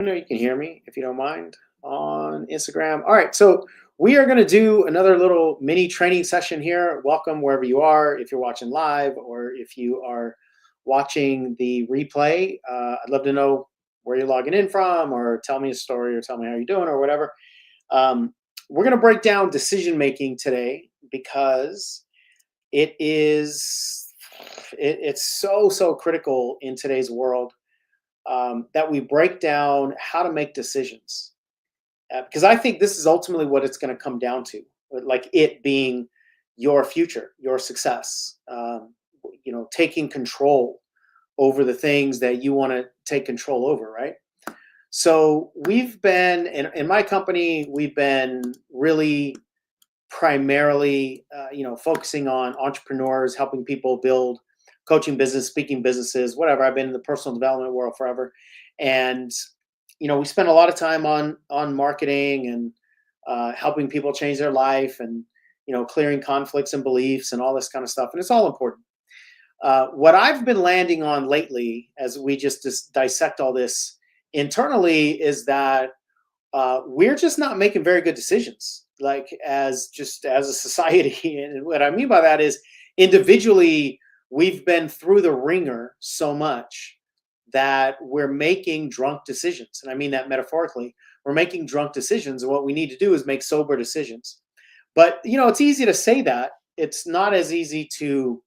I know you can hear me if you don't mind on Instagram. All right, so we are going to do another little mini training session here. Welcome wherever you are, if you're watching live or if you are watching the replay. I'd love to know where you're logging in from, or tell me a story, or tell me how you're doing, or whatever. Um, we're going to break down decision making today because it is it's so critical in today's world, that we break down how to make decisions. Because I think this is ultimately what it's going to come down to, like it being your future, your success, taking control over the things that you want to take control over, right? So we've been, in my company, we've been really primarily, focusing on entrepreneurs, helping people build coaching business, speaking businesses, whatever. I've been in the personal development world forever, and we spend a lot of time on marketing and helping people change their life, and clearing conflicts and beliefs and all this kind of stuff, and it's all important. What I've been landing on lately, as we just dissect all this internally, is that we're just not making very good decisions, like as a society. And what I mean by that is, individually, we've been through the ringer so much that we're making drunk decisions. And I mean that metaphorically. We're making drunk decisions, and what we need to do is make sober decisions. But it's easy to say that. It's not as easy to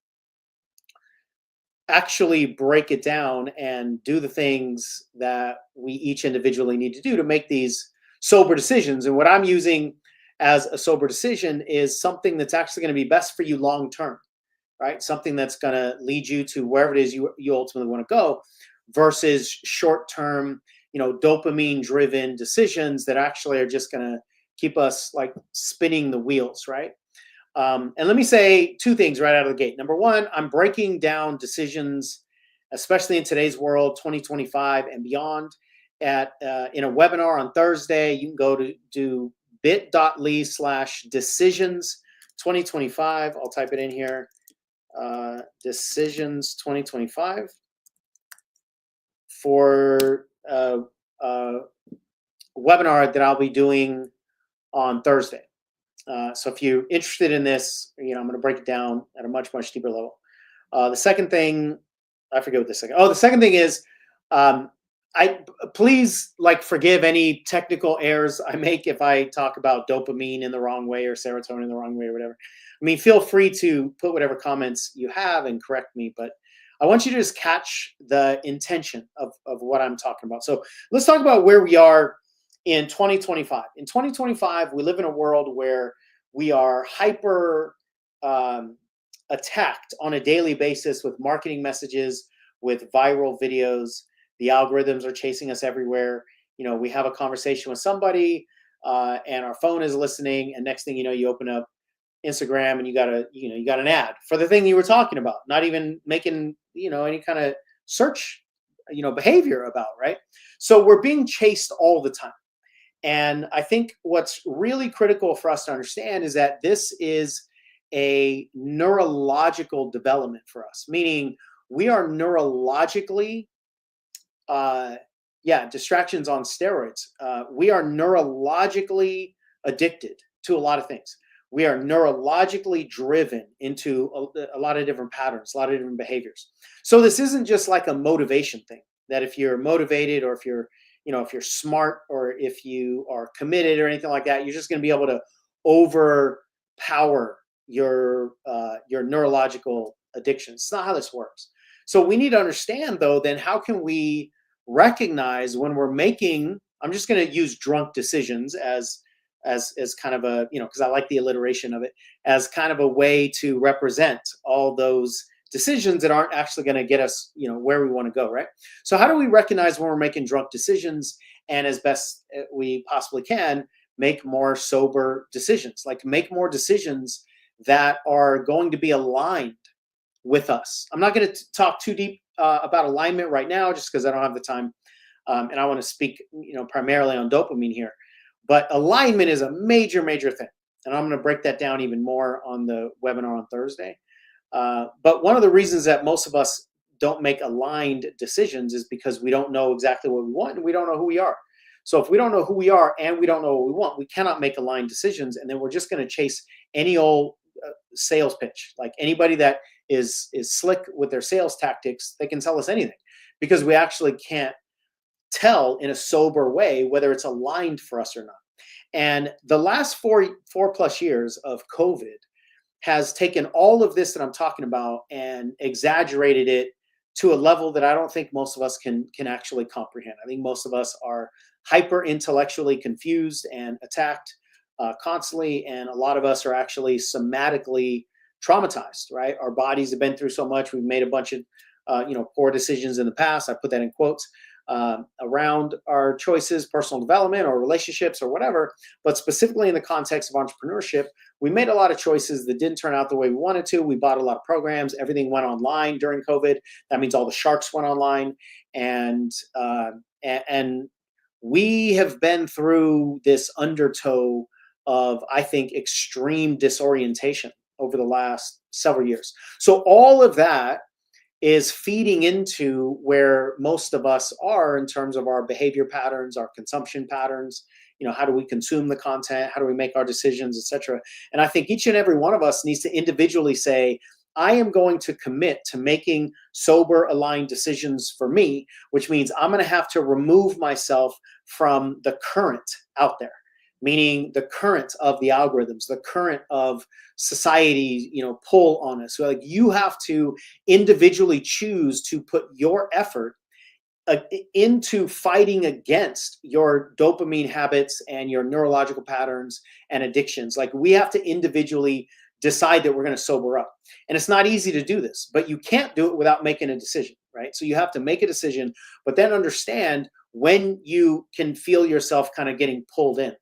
actually break it down and do the things that we each individually need to do to make these sober decisions. And what I'm using as a sober decision is something that's actually going to be best for you long term, right? Something that's going to lead you to wherever it is you ultimately want to go, versus short term, dopamine driven decisions that actually are just going to keep us like spinning the wheels, right? And let me say two things right out of the gate. Number one, I'm breaking down decisions, especially in today's world, 2025 and beyond, in a webinar on Thursday. You can go to bit.ly/decisions 2025. I'll type it in here. Decisions 2025 for a webinar that I'll be doing on Thursday. So if you're interested in this, I'm going to break it down at a much deeper level. The second thing, I forget what the second. Oh, the second thing is, I please forgive any technical errors I make if I talk about dopamine in the wrong way or serotonin in the wrong way or whatever. I mean, feel free to put whatever comments you have and correct me, but I want you to just catch the intention of what I'm talking about. So let's talk about where we are in 2025. In 2025, we live in a world where we are hyper attacked on a daily basis with marketing messages, with viral videos. The algorithms are chasing us everywhere. We have a conversation with somebody, and our phone is listening, and next thing you know, you open up Instagram and you got an ad for the thing you were talking about, not even making any kind of search behavior about, right? So we're being chased all the time. And I think what's really critical for us to understand is that this is a neurological development for us, meaning we are neurologically, distractions on steroids. We are neurologically addicted to a lot of things. We are neurologically driven into a lot of different patterns, a lot of different behaviors. So this isn't just like a motivation thing, that if you're motivated, or if you're smart, or if you are committed or anything like that, you're just going to be able to overpower your neurological addictions. It's not how this works. So we need to understand, though, then how can we recognize when we're making, I'm just going to use drunk decisions as kind of a, because I like the alliteration of it, as kind of a way to represent all those decisions that aren't actually going to get us, where we want to go, right? So how do we recognize when we're making drunk decisions, and as best we possibly can, make more sober decisions, like make more decisions that are going to be aligned with us? I'm not going to talk too deep about alignment right now, just because I don't have the time, and I want to speak, primarily on dopamine here. But alignment is a major thing, and I'm going to break that down even more on the webinar on Thursday. But one of the reasons that most of us don't make aligned decisions is because we don't know exactly what we want and we don't know who we are. So if we don't know who we are and we don't know what we want, we cannot make aligned decisions, and then we're just going to chase any old sales pitch. Like anybody that is slick with their sales tactics, they can sell us anything, because we actually can't tell in a sober way whether it's aligned for us or not. And the last four plus years of COVID has taken all of this that I'm talking about and exaggerated it to a level that I don't think most of us can actually comprehend. I think most of us are hyper intellectually confused and attacked constantly, and a lot of us are actually somatically traumatized. Right, our bodies have been through so much. We've made a bunch of poor decisions in the past. I put that in quotes around our choices, personal development or relationships or whatever. But specifically in the context of entrepreneurship, we made a lot of choices that didn't turn out the way we wanted to. We bought a lot of programs. Everything went online during COVID. That means all the sharks went online, and we have been through this undertow of, I think, extreme disorientation over the last several years. So all of that is feeding into where most of us are in terms of our behavior patterns, our consumption patterns. How do we consume the content? How do we make our decisions, etc.? And I think each and every one of us needs to individually say, I am going to commit to making sober, aligned decisions for me, which means I'm going to have to remove myself from the current out there, meaning the current of the algorithms, the current of society, pull on us. So like you have to individually choose to put your effort into fighting against your dopamine habits and your neurological patterns and addictions. Like we have to individually decide that we're going to sober up. And it's not easy to do this, but you can't do it without making a decision, right? So you have to make a decision, but then understand when you can feel yourself kind of getting pulled in.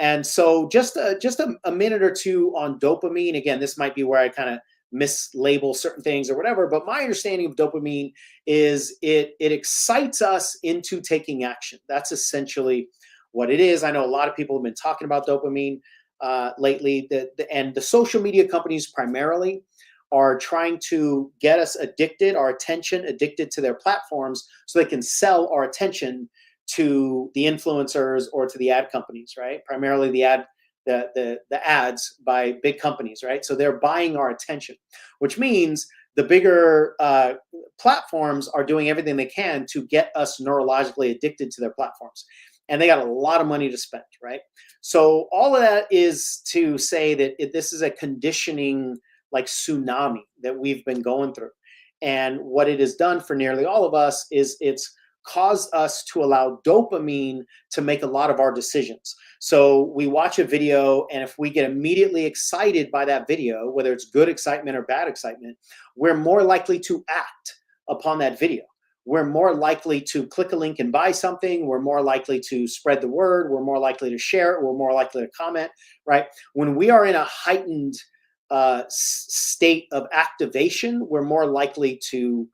And so just a minute or two on dopamine. Again, this might be where I kind of mislabel certain things or whatever, but my understanding of dopamine is it excites us into taking action. That's essentially what it is. I know a lot of people have been talking about dopamine lately, and the social media companies primarily are trying to get us addicted, our attention addicted to their platforms, so they can sell our attention to the influencers or to the ad companies, right? Primarily the ads by big companies, right? So they're buying our attention, which means the bigger platforms are doing everything they can to get us neurologically addicted to their platforms. And they got a lot of money to spend, right? So all of that is to say that this is a conditioning like tsunami that we've been going through. And what it has done for nearly all of us is it's caused us to allow dopamine to make a lot of our decisions. So we watch a video, and if we get immediately excited by that video, whether it's good excitement or bad excitement, we're more likely to act upon that video. We're more likely to click a link and buy something. We're more likely to spread the word. We're more likely to share it. We're more likely to comment, right? When we are in a heightened state of activation, we're more likely to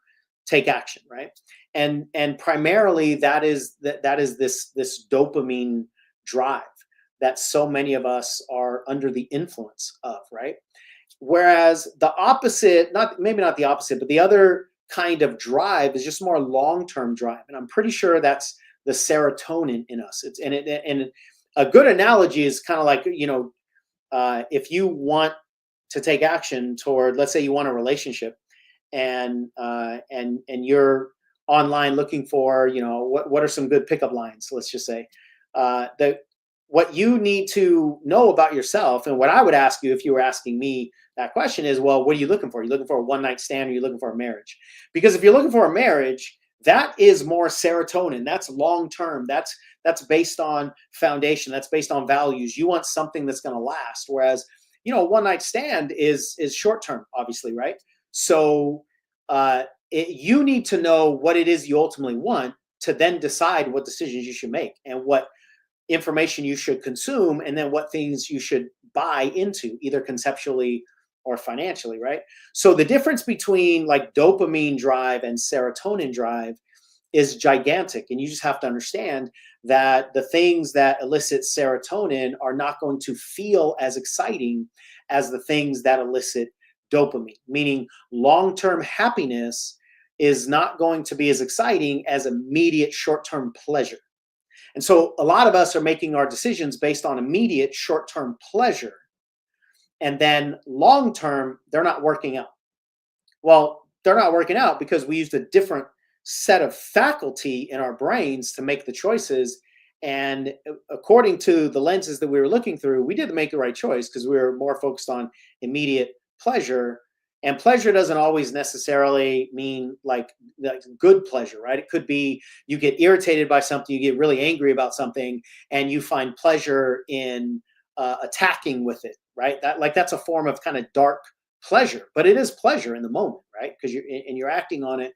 take action, right? And primarily that is this dopamine drive that so many of us are under the influence of, right? Whereas the opposite, maybe not the opposite, but the other kind of drive is just more long-term drive, and I'm pretty sure that's the serotonin in us. And a good analogy is kind of like if you want to take action toward, let's say you want a relationship, and you're online looking for what are some good pickup lines. Let's just say that what you need to know about yourself, and what I would ask you if you were asking me that question is, well, what are you looking for? Are you looking for a one-night stand, or are you looking for a marriage? Because if you're looking for a marriage, that is more serotonin. That's long-term. That's based on foundation. That's based on values. You want something that's going to last. Whereas, a one-night stand is short-term, obviously, right? So you need to know what it is you ultimately want to then decide what decisions you should make and what information you should consume, and then what things you should buy into, either conceptually or financially, right? So the difference between like dopamine drive and serotonin drive is gigantic. And you just have to understand that the things that elicit serotonin are not going to feel as exciting as the things that elicit dopamine, meaning long-term happiness is not going to be as exciting as immediate short-term pleasure. And so a lot of us are making our decisions based on immediate short-term pleasure, and then long-term, they're not working out. Well, they're not working out because we used a different set of faculty in our brains to make the choices. And according to the lenses that we were looking through, we didn't make the right choice because we were more focused on immediate pleasure. And pleasure doesn't always necessarily mean like good pleasure, right? It could be you get irritated by something, you get really angry about something, and you find pleasure in attacking with it, right? That's a form of kind of dark pleasure, but it is pleasure in the moment, right? Because you're acting on it,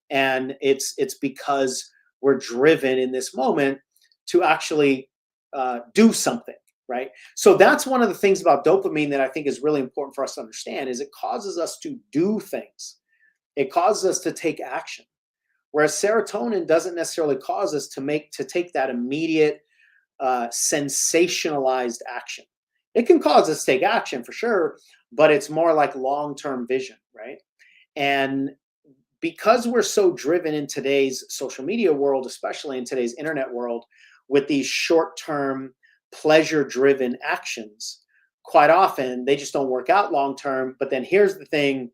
and it's because we're driven in this moment to actually do something, right? So that's one of the things about dopamine that I think is really important for us to understand is it causes us to do things. It causes us to take action. Whereas serotonin doesn't necessarily cause us to take that immediate sensationalized action. It can cause us to take action for sure, but it's more like long-term vision, right? And because we're so driven in today's social media world, especially in today's internet world, with these short-term pleasure-driven actions, quite often they just don't work out long-term. But then here's the thing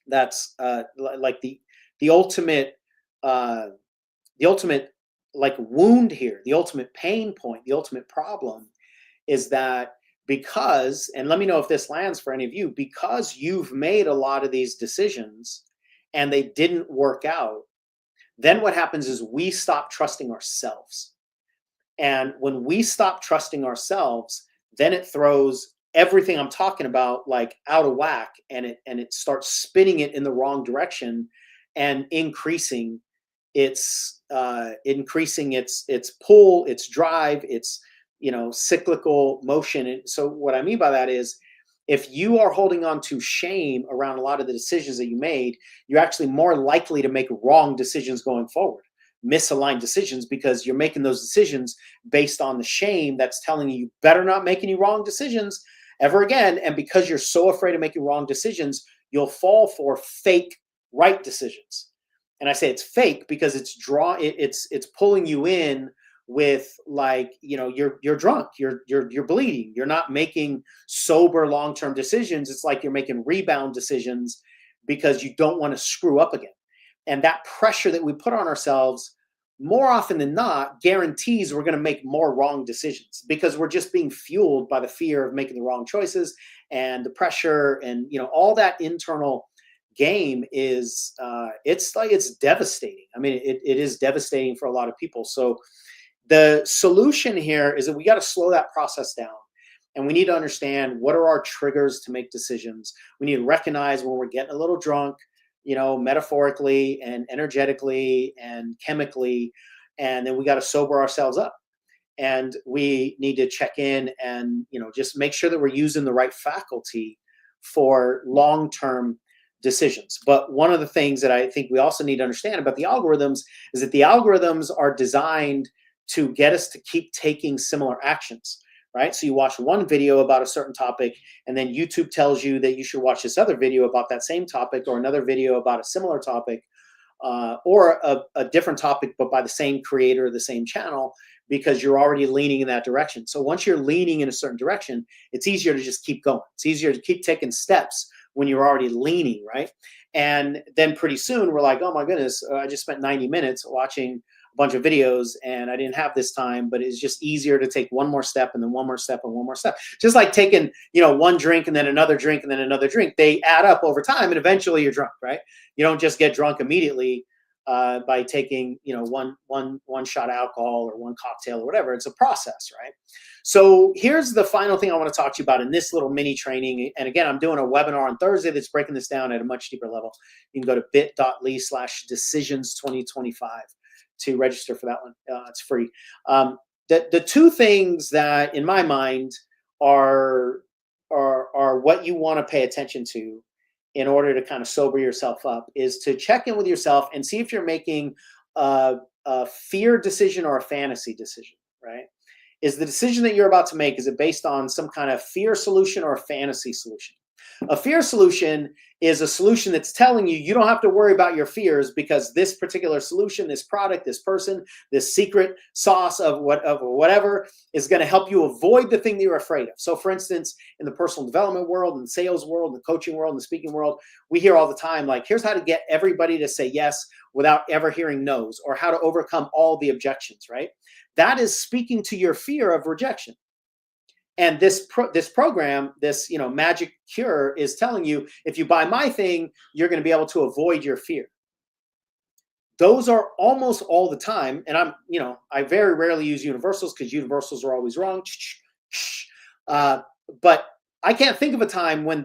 that's like the ultimate the ultimate like wound here, the ultimate pain point, the ultimate problem is that because, and let me know if this lands for any of you, because you've made a lot of these decisions and they didn't work out, then what happens is we stop trusting ourselves. And when we stop trusting ourselves, then it throws everything I'm talking about like out of whack, and it starts spinning it in the wrong direction and increasing its pull, its drive, its cyclical motion. And so what I mean by that is if you are holding on to shame around a lot of the decisions that you made, you're actually more likely to make wrong decisions going forward, misaligned decisions, because you're making those decisions based on the shame that's telling you better not make any wrong decisions ever again. And because you're so afraid of making wrong decisions, you'll fall for fake right decisions. And I say it's fake because it's pulling you in with like, you're drunk, you're bleeding, you're not making sober long-term decisions. It's like you're making rebound decisions because you don't want to screw up again. And that pressure that we put on ourselves more often than not guarantees we're going to make more wrong decisions because we're just being fueled by the fear of making the wrong choices and the pressure and all that internal game is it's devastating. I mean, it is devastating for a lot of people. So the solution here is that we got to slow that process down, and we need to understand what are our triggers to make decisions. We need to recognize when we're getting a little drunk, metaphorically and energetically and chemically, and then we got to sober ourselves up. And we need to check in and just make sure that we're using the right faculty for long-term decisions. But one of the things that I think we also need to understand about the algorithms is that the algorithms are designed to get us to keep taking similar actions, right? So you watch one video about a certain topic, and then YouTube tells you that you should watch this other video about that same topic, or another video about a similar topic, or a different topic, but by the same creator, the same channel, because you're already leaning in that direction. So once you're leaning in a certain direction, it's easier to just keep going. It's easier to keep taking steps when you're already leaning, right? And then pretty soon we're like, oh my goodness, I just spent 90 minutes watching a bunch of videos and I didn't have this time, but it's just easier to take one more step and then one more step and one more step. Just like taking, one drink and then another drink and then another drink. They add up over time and eventually you're drunk, right? You don't just get drunk immediately by taking, one shot of alcohol or one cocktail or whatever. It's a process, right? So here's the final thing I want to talk to you about in this little mini training. And again, I'm doing a webinar on Thursday that's breaking this down at a much deeper level. You can go to bit.ly/decisions2025 to register for that one. It's free. The two things that in my mind are what you want to pay attention to in order to kind of sober yourself up is to check in with yourself and see if you're making a fear decision or a fantasy decision, right? Is the decision that you're about to make, is it based on some kind of fear solution or a fantasy solution? A fear solution is a solution that's telling you you don't have to worry about your fears because this particular solution, this product, this person, this secret sauce of whatever is going to help you avoid the thing that you're afraid of. So for instance, in the personal development world, in the sales world, in the coaching world, in the speaking world, we hear all the time, like, here's how to get everybody to say yes without ever hearing no's, or how to overcome all the objections, right? That is speaking to your fear of rejection. And this program, this magic cure, is telling you, if you buy my thing, you're going to be able to avoid your fear. Those are almost all the time, and I very rarely use universals because universals are always wrong. But I can't think of a time when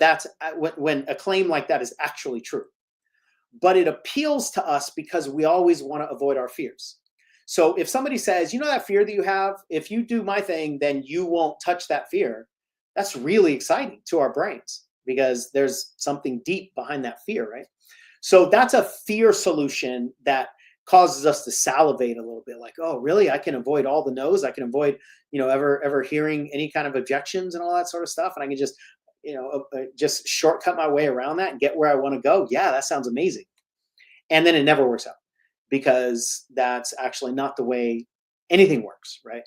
when a claim like that is actually true. But it appeals to us because we always want to avoid our fears. So if somebody says, that fear that you have, if you do my thing, then you won't touch that fear. That's really exciting to our brains because there's something deep behind that fear, right? So that's a fear solution that causes us to salivate a little bit, like, oh, really? I can avoid all the no's. I can avoid, ever hearing any kind of objections and all that sort of stuff. And I can just, just shortcut my way around that and get where I want to go. Yeah, that sounds amazing. And then it never works out, because that's actually not the way anything works, right?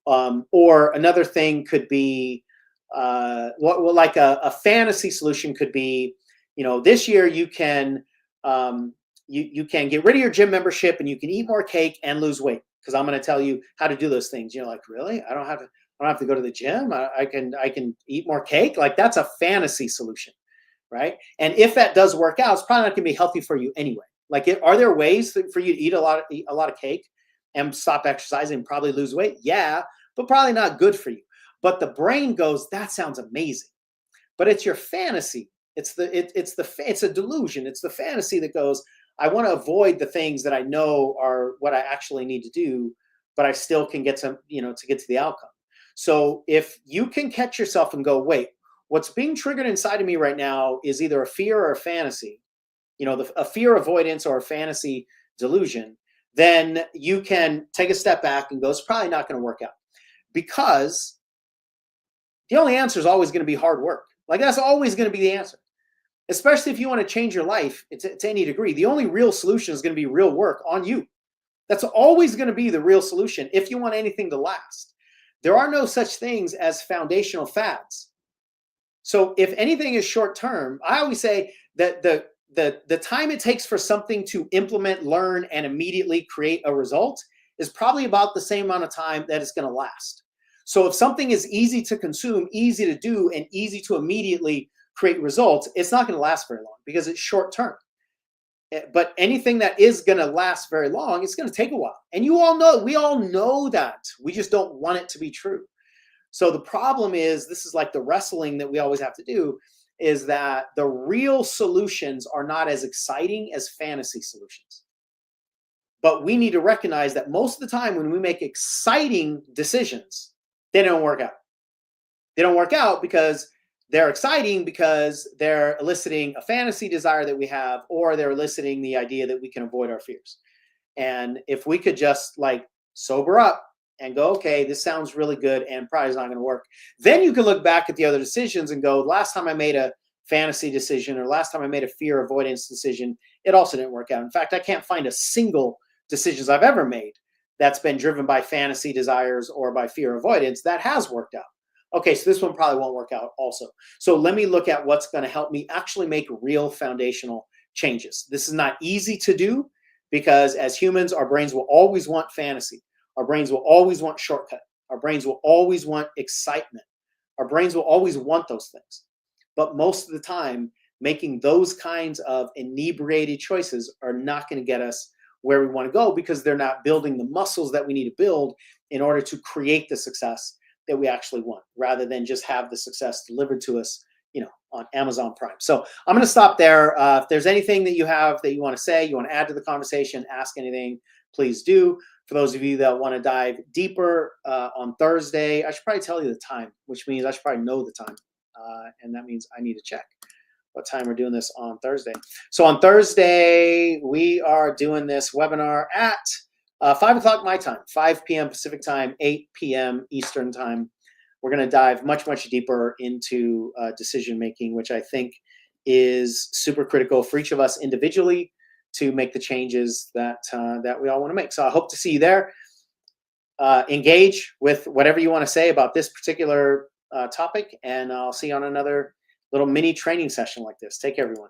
Or another thing could be, like a fantasy solution could be, this year you can you can get rid of your gym membership and you can eat more cake and lose weight, because I'm going to tell you how to do those things. You're like, really? I don't have to go to the gym. I can eat more cake. Like, that's a fantasy solution, right? And if that does work out, it's probably not going to be healthy for you anyway. Like, are there ways for you to eat a lot of cake and stop exercising and probably lose weight? Yeah, but probably not good for you. But the brain goes, that sounds amazing. But it's your fantasy. It's a delusion. It's the fantasy that goes, I want to avoid the things that I know are what I actually need to do, but I still can get to get to the outcome. So if you can catch yourself and go, wait, what's being triggered inside of me right now is either a fear or a fantasy, a fear avoidance or a fantasy delusion, then you can take a step back and go, it's probably not going to work out, because the only answer is always going to be hard work. Like, that's always going to be the answer, especially if you want to change your life to any degree. The only real solution is going to be real work on you. That's always going to be the real solution if you want anything to last. There are no such things as foundational fads. So if anything is short term, I always say that the time it takes for something to implement, learn, and immediately create a result is probably about the same amount of time that it's going to last. So if something is easy to consume, easy to do, and easy to immediately create results, it's not going to last very long because it's short term. But anything that is going to last very long, it's going to take a while. And we all know that. We just don't want it to be true. So the problem is, this is like the wrestling that we always have to do, is that the real solutions are not as exciting as fantasy solutions. But we need to recognize that most of the time when we make exciting decisions, they don't work out. They don't work out because they're exciting, because they're eliciting a fantasy desire that we have, or they're eliciting the idea that we can avoid our fears. And if we could just sober up and go, okay, this sounds really good and probably is not going to work, then you can look back at the other decisions and go, last time I made a fantasy decision, or last time I made a fear avoidance decision, it also didn't work out. In fact, I can't find a single decisions I've ever made that's been driven by fantasy desires or by fear avoidance that has worked out. Okay, so this one probably won't work out also. So let me look at what's going to help me actually make real foundational changes. This is not easy to do, because as humans, our brains will always want fantasy. Our brains will always want shortcut. Our brains will always want excitement. Our brains will always want those things. But most of the time, making those kinds of inebriated choices are not going to get us where we want to go, because they're not building the muscles that we need to build in order to create the success that we actually want, rather than just have the success delivered to us, on Amazon Prime. So I'm going to stop there. If there's anything that you have that you want to say, you want to add to the conversation, ask anything, please do. For those of you that want to dive deeper on Thursday, I should probably tell you the time, which means I should probably know the time. And that means I need to check what time we're doing this on Thursday. So on Thursday, we are doing this webinar at 5 o'clock my time, 5 p.m. Pacific time, 8 p.m. Eastern time. we're going to dive much, much deeper into decision making, which I think is super critical for each of us individually to make the changes that that we all want to make. So I hope to see you there. Engage with whatever you want to say about this particular topic, and I'll see you on another little mini training session like this. Take care, everyone.